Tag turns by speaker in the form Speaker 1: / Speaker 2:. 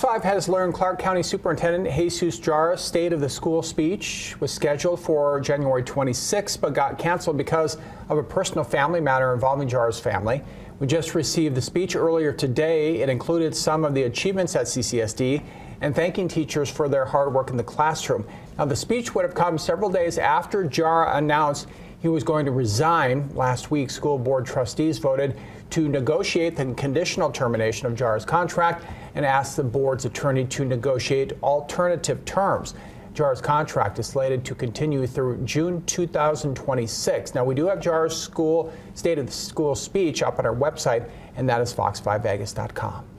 Speaker 1: 5 has learned Clark County Superintendent Jara's State of the School speech was scheduled for January 26, but got canceled because of a personal family matter involving Jara's family. We just received the speech earlier today. It included some of the achievements at CCSD and thanking teachers for their hard work in the classroom. Now, the speech would have come several days after Jara announced he was going to resign. Last week, school board trustees voted to negotiate the conditional termination of Jara's contract and asked the board's attorney to negotiate alternative terms. Jara's contract is slated to continue through June 2026. Now, we do have Jara's State of the School speech up on our website, and that is fox5vegas.com.